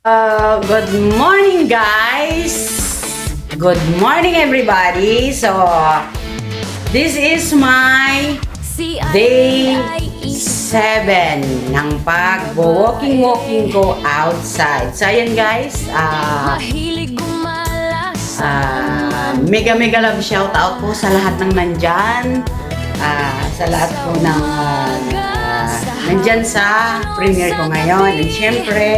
Good morning, guys. Good morning, everybody. So, this is my day 7 ng pag-walking ko outside. So, ayan guys. Mega love shout out po sa lahat ng nandyan. Sa lahat po ng nandyan sa premiere ko ngayon. And syempre,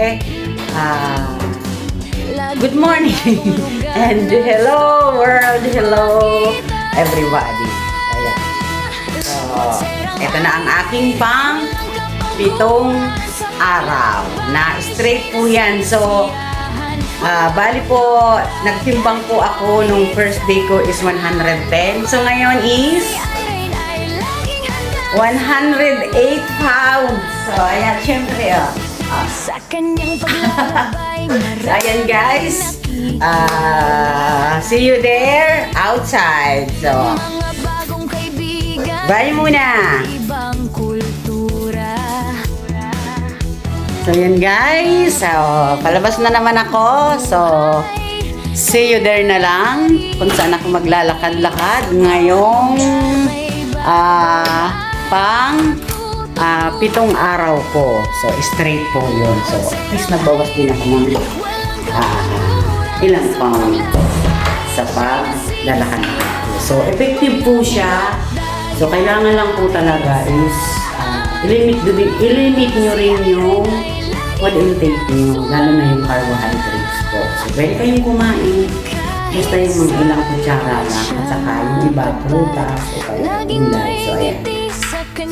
good morning and hello world, hello everybody. Ayan. So, ito na ang aking pang-pitong araw na straight po yan. So, bali po, nagtimbang po ako nung first day ko is 110. So, ngayon is 108 pounds. So, ayan, syempre, so, ayan guys, see you there outside. So, bye muna. So, ayan guys, so, palabas na naman ako. So, see you there na lang kung saan ako maglalakad-lakad ngayong pitong araw ko. So, straight po yun. So, at least nagbawas din ako ng ilang pound sa paglalakad ko. So, effective po siya. So, kailangan lang po talaga is i-limit nyo rin yung food intake nyo, lalo na yung carbohydrates po. So, pwede kayong kumain. Basta yung mga ilang kutsara lang. At saka yung iba, prutas o kaya gulay. So, ayan.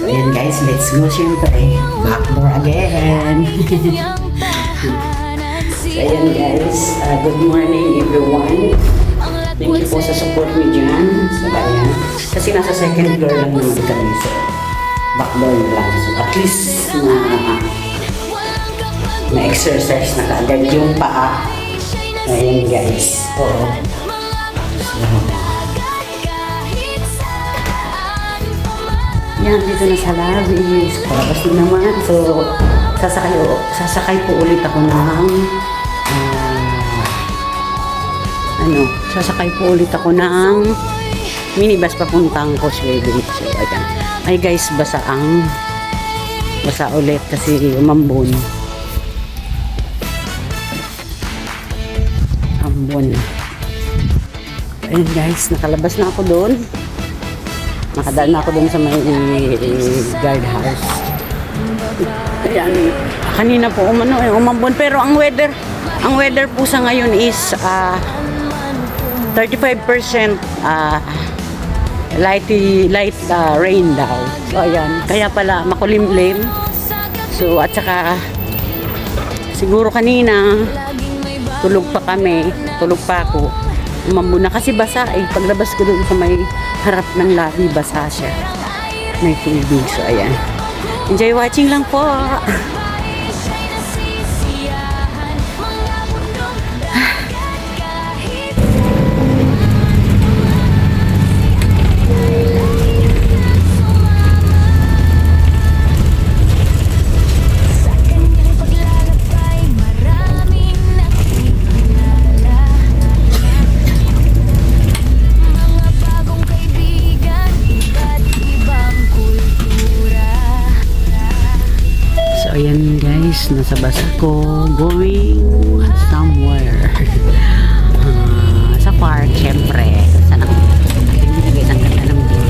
So, ayan guys, let's go syempre. Back door again. So, ayan guys, good morning everyone. Thank you po sa support niyo dyan. So, ayan. Kasi nasa second floor lang naman kami. So, back door lang. So, at least na exercise na kaagad yung paa. Ayan guys. Oo. Yan, dito na sa lobby. So, palabas na naman. So, sasakay po ulit ako ng sasakay po ulit ako ng minibus papuntang Causeway Bay. So, ayan. Ay guys, basa ulit kasi umambon. Ayan guys, nakalabas na ako doon. Nakadaan na ako doon sa may guard house. Ayan, kanina po umambon, pero ang weather po sa ngayon is 35% light rain daw. So ayan, kaya pala makulimlim. So at saka siguro kanina tulog pa ako. Umambon na kasi basa paglabas ko doon sa may harap ng lobby, basa siya. May tubig. So ayan, enjoy watching lang po. Ayan guys, nasa bus ako going somewhere. Sa park syempre. Sana ating binigay ng ganda ng view.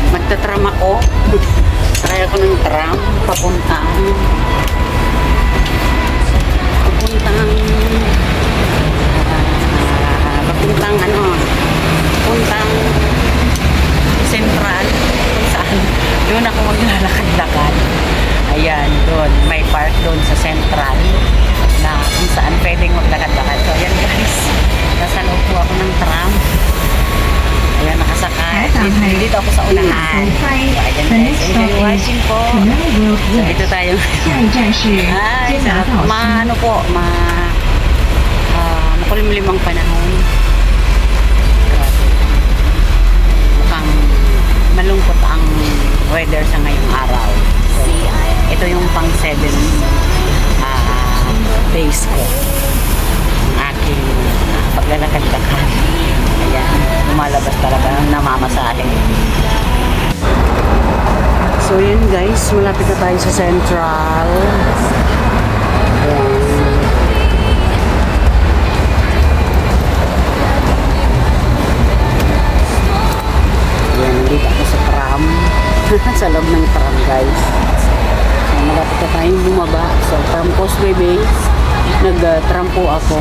Magta-tram ako. Try ako ng tram papuntang papuntang ano doon sa Central na kung saan pwedeng maglakad-lakad. So ayan guys, nasa loob po ako ng tram. Ayan, nakasakay. Dito ako sa unahan. So ayan guys, enjoy watching po. So dito tayo. Ay, sarap. Ano po, makulimlim ang panahon. Grabe. Mukhang malungkot ang weather sa ngayong araw. So, ito yung pang 7 days ko. Ang aking paglalakad-lakad. Ayan, lumalabas talaga ng namamasahe. So yun guys, malapit na tayo sa Central. Ayan. Ayan, nandito ako sa tram. Sa loob ng tram guys. So, malapit na tayong bumaba. So from Causeway Bay, nag-tram po ako.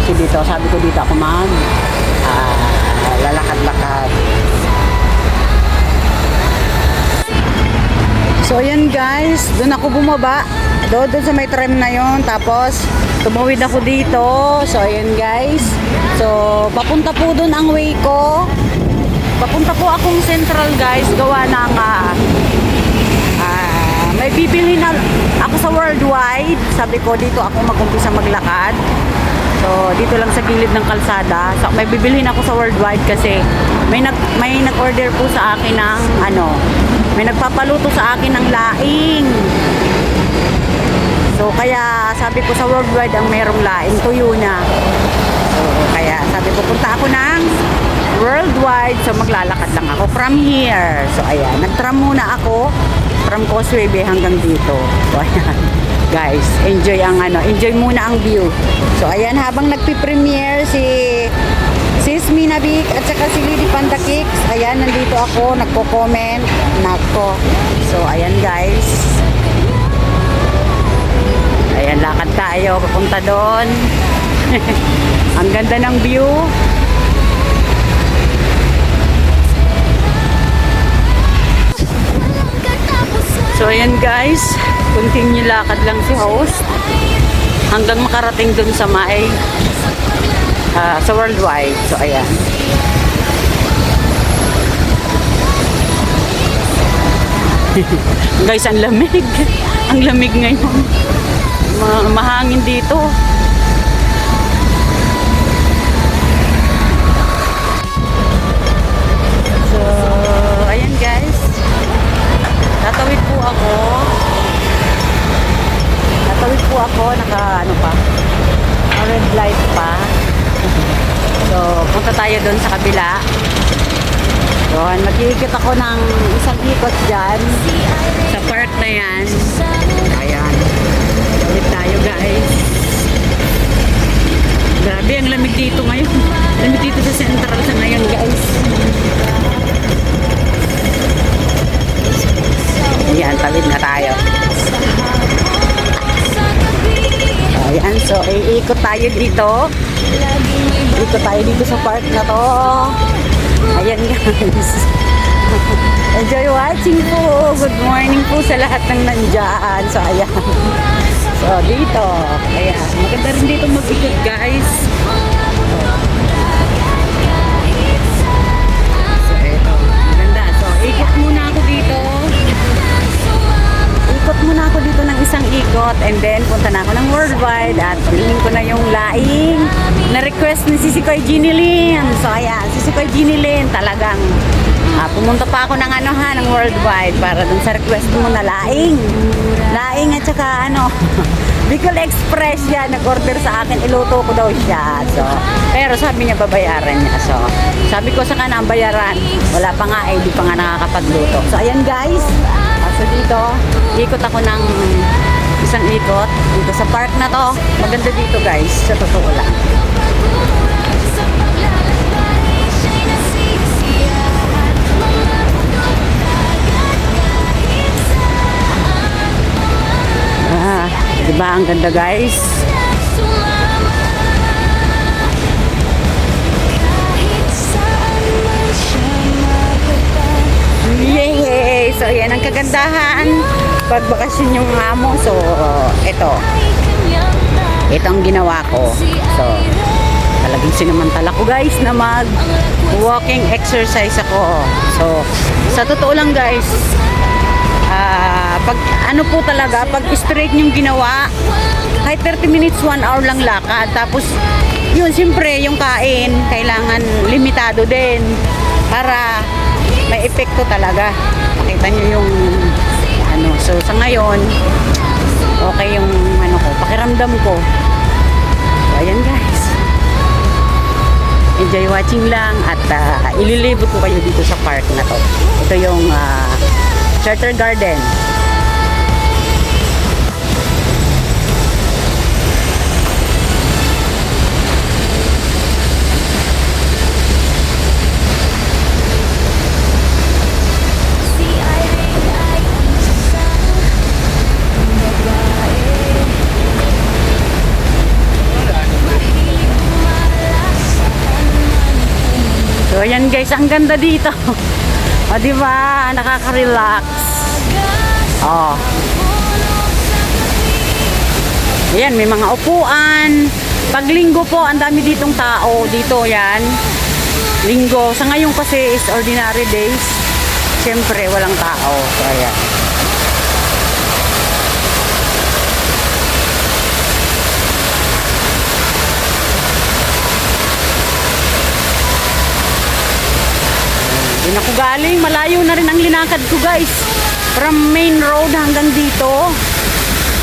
Kasi dito, sabi ko dito ako lalakad-lakad. So ayan guys, doon ako bumaba. Doon sa may tram na yon. Tapos tumawid ako dito. So ayan guys. So papunta po doon ang way ko. Papunta po akong Central guys. Gawa ng may bibilhin na ako sa Worldwide. Sabi ko dito ako mag-umpisa maglakad. So dito lang sa gilid ng kalsada. So may bibilhin ako sa Worldwide kasi may nag-order po sa akin ng may nagpapaluto sa akin ng laing. So kaya sabi ko sa Worldwide ang merong laing, tuyo na. So kaya sabi ko punta ako ng Worldwide. So maglalakad lang ako from here. So ayan, nagtram muna ako from Causeway Bay hanggang dito. So ayan guys, enjoy muna ang view. So ayan, habang nagpi-premiere si Minabik at saka si Lady Panda Cakes, ayan, nandito ako, nagko-comment, so ayan guys, ayan, lakad tayo, papunta doon. Ang ganda ng view. So ayan guys, continue lakad lang si host hanggang makarating dun sa sa Worldwide. So ayan. Guys, ang lamig. Ang lamig ngayon. Mahangin dito. So ayan guys, tatawid po ako. Red light pa. So, punta tayo doon sa kabila. Doon, mag-iikot ako ng isang ikot dyan. Sa park na yan. Ayan. Ulit tayo guys. Grabe, ang lamig dito ngayon. Lamig dito sa Central sa ngayon guys. Ayan, tawid na tayo. Ayan, so iikot tayo dito. Ikot tayo dito sa park na to. Ayan guys. Enjoy watching po. Good morning po sa lahat ng nandyan. So ayan. So dito. Ayan. Maganda rin dito mag-ikot guys. So ito. Maganda. So ikot muna ako dito. Ikot muna ako dito ng isang ikot and then punta na ako ng Worldwide at bilhin ko na yung laing na request ni Sisikoy Ginilin. So ayan, Sisikoy Ginilin talagang pumunta pa ako ng ng Worldwide para dun sa request mo na laing at saka Bicol Express yan, nag-order sa akin, iluto ko daw siya. So, pero sabi niya babayaran niya. So, sabi ko sa kanang bayaran, wala pa nga di pa nga nakakapagluto. So ayan guys. So dito, ikot ako ng isang ikot dito sa park na to. Maganda dito guys, sa totoo lang. Diba ang ganda guys? Yay! So yan ang kagandahan pagbakasyon yung amo. So, ito ang ginawa ko. So, talagang sinamantala ko guys na mag walking exercise ako. So, sa totoo lang guys, pag ano po talaga, pag straight yung ginawa, kahit 30 minutes, 1 hour lang lakad. Tapos, yun, siyempre, yung kain, kailangan limitado din para may epekto talaga. Makita nyo yung ano. So, sa ngayon, okay yung ano ko, pakiramdam ko. So, ayan guys. Enjoy watching lang at ililibot ko kayo dito sa park na to. Ito yung Charter Garden. So ayan guys, ang ganda dito. O diba, nakaka-relax. Oh. Ayan, may mga upuan. Pag linggo po, ang dami ditong tao. Dito yan. Linggo. Sa ngayon kasi is ordinary days. Siyempre, walang tao. So ayan. Doon ako galing, malayo na rin ang linakad ko guys. From main road hanggang dito.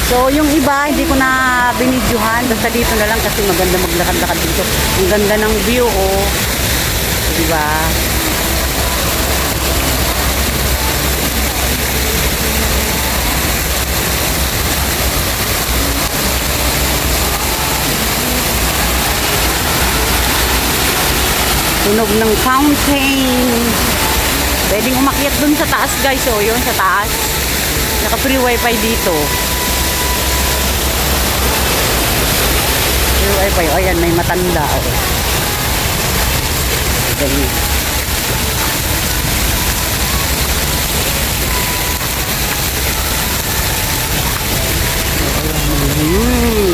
So yung iba, hindi ko na binidyohan. Basta dito na lang kasi maganda maglakad-lakad dito. Ang ganda ng view, oh. Diba? Tunog ng fountain. Pwedeng umakyat dun sa taas guys. So yun sa taas. Naka free wifi dito. Free wifi. O ayan, may matanda. O. Ganyan.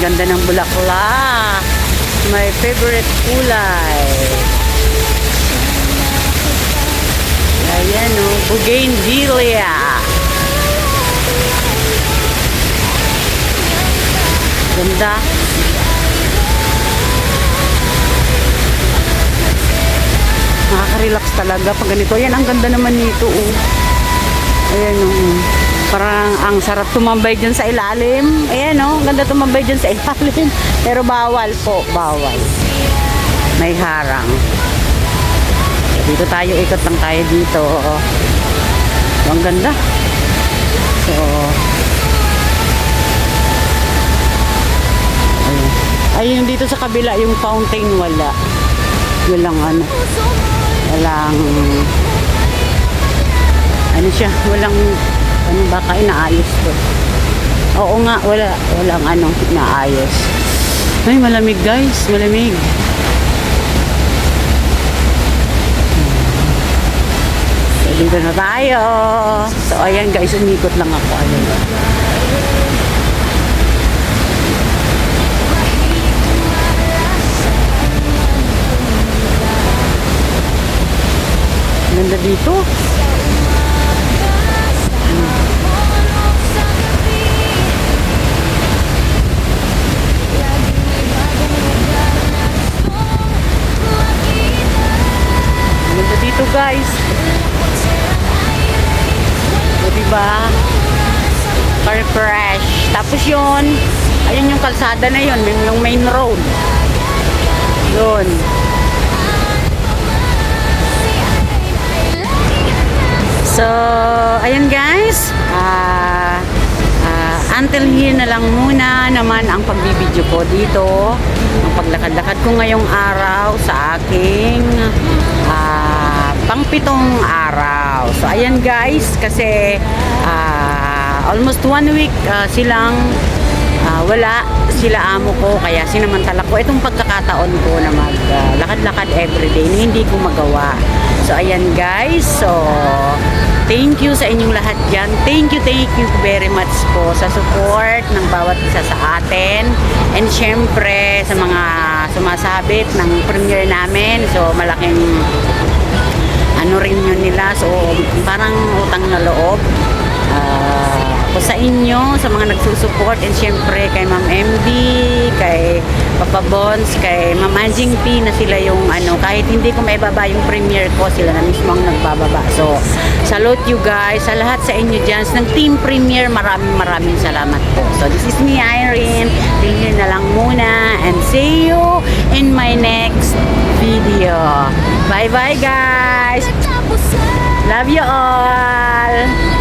Ganda ng bulaklak. My favorite kulay. Ayan o, bougainvillea. Ganda. Nakaka-relax talaga pag ganito. Ayan, ang ganda naman nito o. Ayan o. Parang ang sarap tumambay dyan sa ilalim. Ayan o, ganda tumambay dyan sa ilalim. Pero bawal po, bawal. May harang. Dito tayo, ikot lang tayo dito. Ang ganda. So, ayun dito sa kabila, yung fountain wala. Walang ano. Walang ano siya, walang ano baka inaayos to. Oo nga, walang ano inaayos. Ay, malamig guys, malamig. Dito na tayo. So, ayan guys, umikot lang ako. Ayan. Ganda dito. Ganda dito guys. Diba? Very fresh. Tapos yun, ayun yung kalsada na yun, yung main road. Yun. So, ayun guys. Until here na lang muna naman ang pagbibideo ko dito. Ang paglakad-lakad ko ngayong araw sa aking pang-pitong araw. So, ayan guys, kasi almost 1 week silang wala sila amo ko, kaya sinamantala ko itong pagkakataon ko na maglakad-lakad everyday na hindi ko magawa. So, ayan guys. So, Thank you sa inyong lahat dyan. Thank you very much po sa support ng bawat isa sa atin. And syempre, sa mga sumasabit ng premiere namin. So, malaking ano rin yun nila. So, parang utang na loob. Po sa inyo, sa mga nagsusupport, and syempre kay Ma'am MD, kay Papa Bons, kay Ma'am Anjing P na sila yung ano, kahit hindi ko maibaba yung premiere ko, sila na mismo ang nagbababa. So, salute you guys, sa lahat sa inyo dyan, ng team premiere, maraming salamat po. So, this is me, Irene, till here na lang muna, and see you in my next video. Bye bye guys! Love you all!